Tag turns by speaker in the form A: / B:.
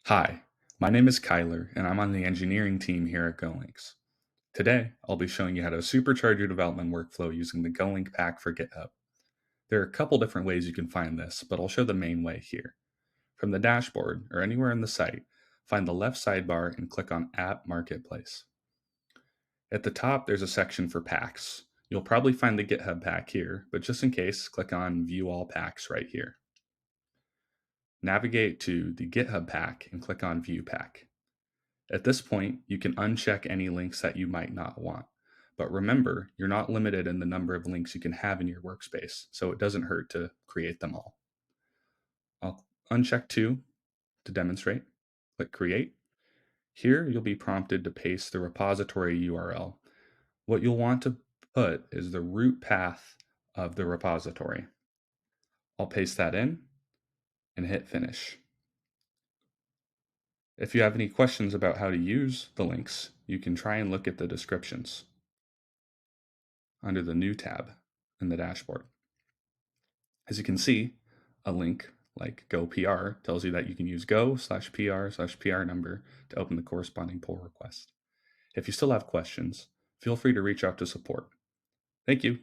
A: Hi, my name is Kyler, and I'm on the engineering team here at GoLinks. Today, I'll be showing you how to supercharge your development workflow using the GoLink pack for GitHub. There are a couple different ways you can find this, but I'll show the main way here. From the dashboard, or anywhere in the site, find the left sidebar and click on App Marketplace. At the top, there's a section for packs. You'll probably find the GitHub pack here, but just in case, click on View All Packs right here. Navigate to the GitHub pack and click on View Pack. At this point, you can uncheck any links that you might not want. But remember, you're not limited in the number of links you can have in your workspace, so it doesn't hurt to create them all. I'll uncheck 2 to demonstrate. Click Create. Here, you'll be prompted to paste the repository URL. What you'll want to put is the root path of the repository. I'll paste that in and hit Finish. If you have any questions about how to use the links, you can try and look at the descriptions under the New tab in the dashboard. As you can see, a link like GoPR tells you that you can use go/PR/PR number to open the corresponding pull request. If you still have questions, feel free to reach out to support. Thank you.